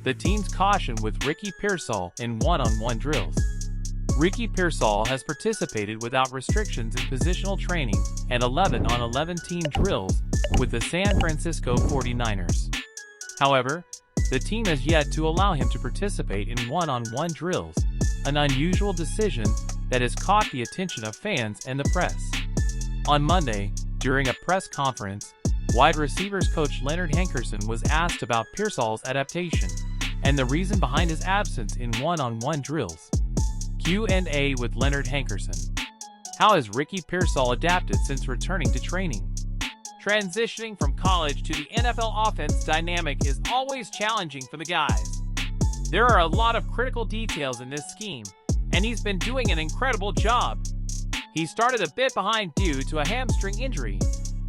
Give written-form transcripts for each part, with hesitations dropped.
the team's caution with Ricky Pearsall in one-on-one drills. Ricky Pearsall has participated without restrictions in positional training and 11-on-11 team drills with the San Francisco 49ers. However, the team has yet to allow him to participate in one-on-one drills, an unusual decision that has caught the attention of fans and the press. On Monday, during a press conference, wide receivers coach Leonard Hankerson was asked about Pearsall's adaptation and the reason behind his absence in one-on-one drills. Q&A with Leonard Hankerson. How has Ricky Pearsall adapted since returning to training? Transitioning from college to the NFL offense dynamic is always challenging for the guys. There are a lot of critical details in this scheme, and he's been doing an incredible job. He started a bit behind due to a hamstring injury,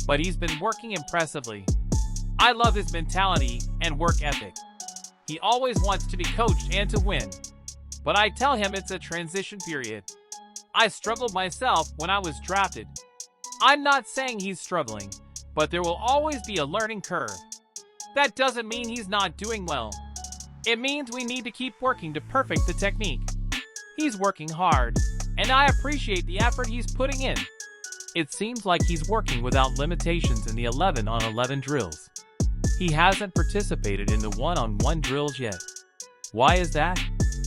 but he's been working impressively. I love his mentality and work ethic. He always wants to be coached and to win. But I tell him it's a transition period. I struggled myself when I was drafted. I'm not saying he's struggling, but there will always be a learning curve. That doesn't mean he's not doing well. It means we need to keep working to perfect the technique. He's working hard, and I appreciate the effort he's putting in. It seems like he's working without limitations in the 11-on-11 drills. He hasn't participated in the one-on-one drills yet. Why is that?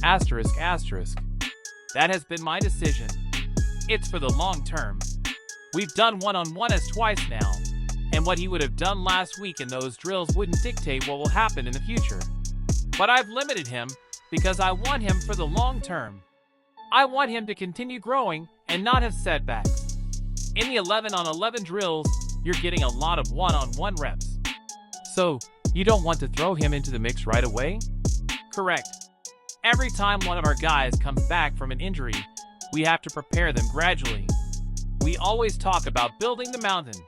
Asterisk. That has been my decision. It's for the long term. We've done one-on-one twice now, and what he would have done last week in those drills wouldn't dictate what will happen in the future. But I've limited him because I want him for the long term. I want him to continue growing and not have setbacks. In the 11-on-11 drills, you're getting a lot of one-on-one reps. So, you don't want to throw him into the mix right away? Correct. Every time one of our guys comes back from an injury, we have to prepare them gradually. We always talk about building the mountain.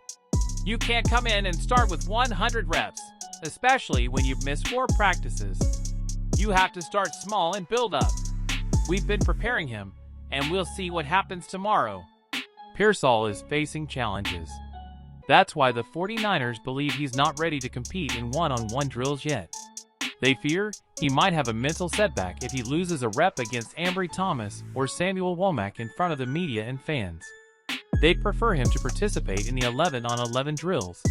You can't come in and start with 100 reps, especially when you've missed 4 practices. You have to start small and build up. We've been preparing him, and we'll see what happens tomorrow. Pearsall is facing challenges. That's why the 49ers believe he's not ready to compete in one-on-one drills yet. They fear he might have a mental setback if he loses a rep against Ambry Thomas or Samuel Womack in front of the media and fans. They'd prefer him to participate in the 11-on-11 drills,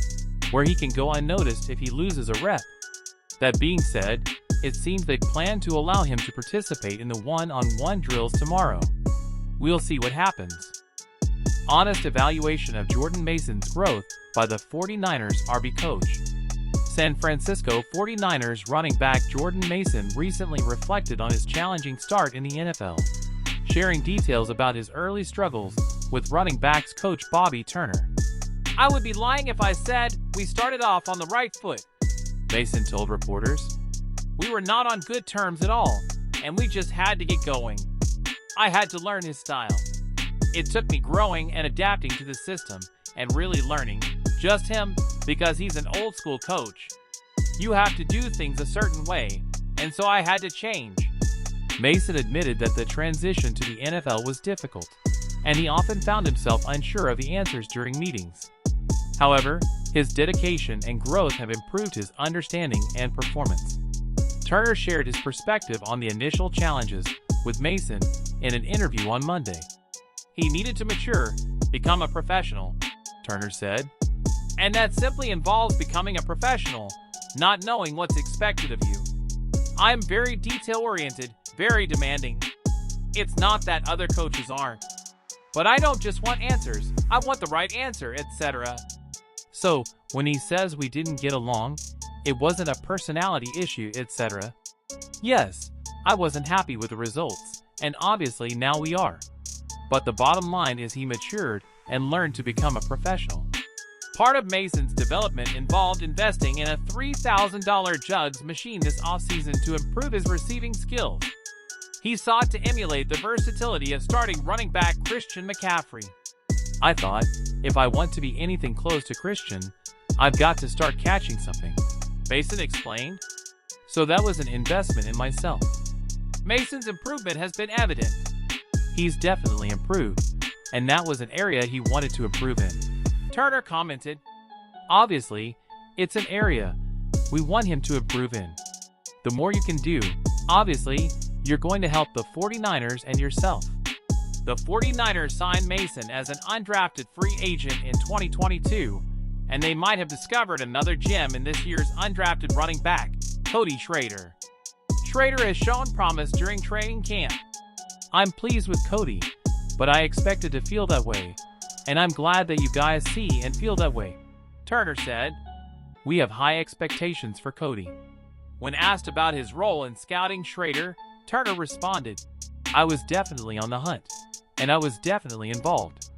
where he can go unnoticed if he loses a rep. That being said, it seems they plan to allow him to participate in the one-on-one drills tomorrow. We'll see what happens. Honest evaluation of Jordan Mason's growth by the 49ers RB coach. San Francisco 49ers running back Jordan Mason recently reflected on his challenging start in the NFL, sharing details about his early struggles with running backs coach Bobby Turner. I would be lying if I said we started off on the right foot, Mason told reporters. We were not on good terms at all, and we just had to get going. I had to learn his style. It took me growing and adapting to the system and really learning just him because he's an old school coach. You have to do things a certain way, and so I had to change. Mason admitted that the transition to the NFL was difficult, and he often found himself unsure of the answers during meetings. However, his dedication and growth have improved his understanding and performance. Turner shared his perspective on the initial challenges with Mason in an interview on Monday. He needed to mature, become a professional, Turner said. And that simply involves becoming a professional, not knowing what's expected of you. I'm very detail-oriented, very demanding. It's not that other coaches aren't. But I don't just want answers, I want the right answer, etc. So, when he says we didn't get along, it wasn't a personality issue, etc. Yes, I wasn't happy with the results, and obviously now we are. But the bottom line is he matured and learned to become a professional. Part of Mason's development involved investing in a $3,000 jugs machine this offseason to improve his receiving skills. He sought to emulate the versatility of starting running back Christian McCaffrey. I thought, if I want to be anything close to Christian, I've got to start catching something, Mason explained. So that was an investment in myself. Mason's improvement has been evident. He's definitely improved, and that was an area he wanted to improve in, Turner commented. Obviously, it's an area we want him to improve in. The more you can do, obviously, you're going to help the 49ers and yourself. The 49ers signed Mason as an undrafted free agent in 2022, and they might have discovered another gem in this year's undrafted running back, Cody Schrader. Schrader has shown promise during training camp. I'm pleased with Cody, but I expected to feel that way, and I'm glad that you guys see and feel that way, Turner said. We have high expectations for Cody. When asked about his role in scouting Schrader, Turner responded, I was definitely on the hunt, and I was definitely involved.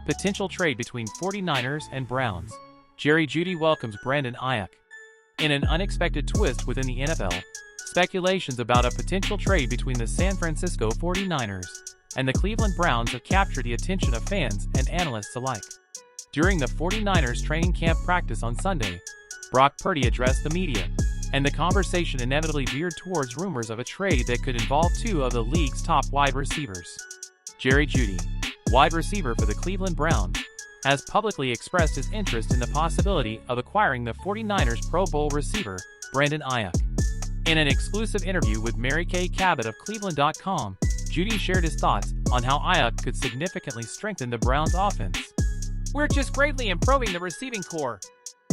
Potential trade between 49ers and Browns. Jerry Jeudy welcomes Brandon Aiyuk. In an unexpected twist within the NFL, speculations about a potential trade between the San Francisco 49ers and the Cleveland Browns have captured the attention of fans and analysts alike. During the 49ers training camp practice on Sunday, Brock Purdy addressed the media, and the conversation inevitably veered towards rumors of a trade that could involve two of the league's top wide receivers. Jerry Jeudy, wide receiver for the Cleveland Browns, has publicly expressed his interest in the possibility of acquiring the 49ers Pro Bowl receiver, Brandon Aiyuk. In an exclusive interview with Mary Kay Cabot of Cleveland.com, Jeudy shared his thoughts on how Aiyuk could significantly strengthen the Browns' offense. We're just greatly improving the receiving core,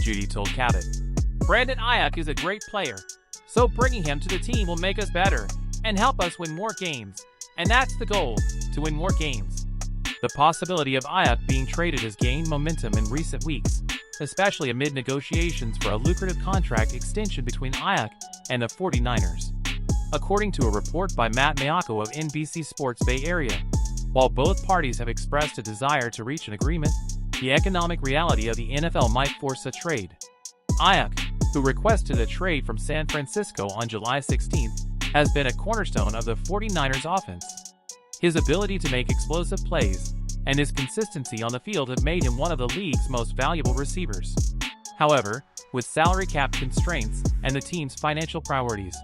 Jeudy told Cabot. Brandon Aiyuk is a great player, so bringing him to the team will make us better and help us win more games, and that's the goal, to win more games. The possibility of Aiyuk being traded has gained momentum in recent weeks, especially amid negotiations for a lucrative contract extension between Aiyuk and the 49ers. According to a report by Matt Maiocco of NBC Sports Bay Area, while both parties have expressed a desire to reach an agreement, the economic reality of the NFL might force a trade. Aiyuk, who requested a trade from San Francisco on July 16th, has been a cornerstone of the 49ers offense. His ability to make explosive plays and his consistency on the field have made him one of the league's most valuable receivers. However, with salary cap constraints and the team's financial priorities,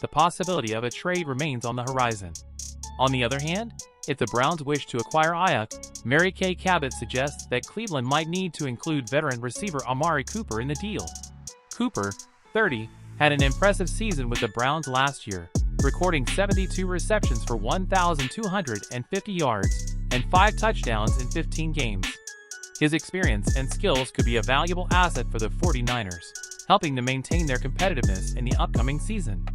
the possibility of a trade remains on the horizon. On the other hand, if the Browns wish to acquire Aiyuk, Mary Kay Cabot suggests that Cleveland might need to include veteran receiver Amari Cooper in the deal. Cooper, 30, had an impressive season with the Browns last year, recording 72 receptions for 1,250 yards and 5 touchdowns in 15 games. His experience and skills could be a valuable asset for the 49ers, helping them maintain their competitiveness in the upcoming season.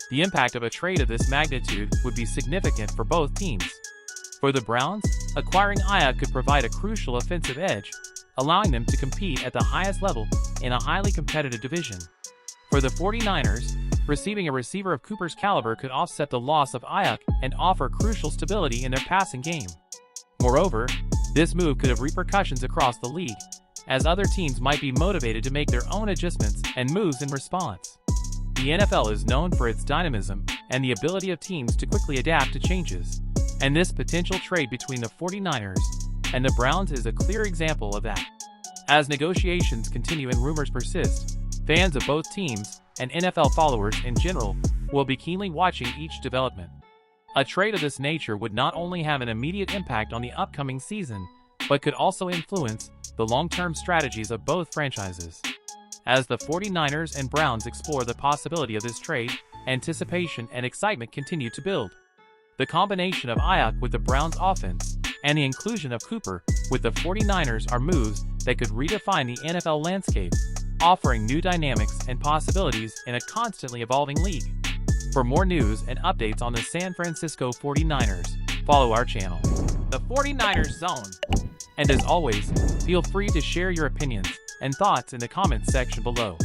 The impact of a trade of this magnitude would be significant for both teams. For the Browns, acquiring Aiyuk could provide a crucial offensive edge, allowing them to compete at the highest level in a highly competitive division. For the 49ers, receiving a receiver of Cooper's caliber could offset the loss of Aiyuk and offer crucial stability in their passing game. Moreover, this move could have repercussions across the league, as other teams might be motivated to make their own adjustments and moves in response. The NFL is known for its dynamism and the ability of teams to quickly adapt to changes, and this potential trade between the 49ers and the Browns is a clear example of that. As negotiations continue and rumors persist, fans of both teams and NFL followers in general will be keenly watching each development. A trade of this nature would not only have an immediate impact on the upcoming season, but could also influence the long-term strategies of both franchises. As the 49ers and Browns explore the possibility of this trade, anticipation and excitement continue to build. The combination of Aiyuk with the Browns' offense and the inclusion of Cooper with the 49ers are moves that could redefine the NFL landscape, offering new dynamics and possibilities in a constantly evolving league. For more news and updates on the San Francisco 49ers, follow our channel, The 49ers Zone. And as always, feel free to share your opinions and thoughts in the comments section below.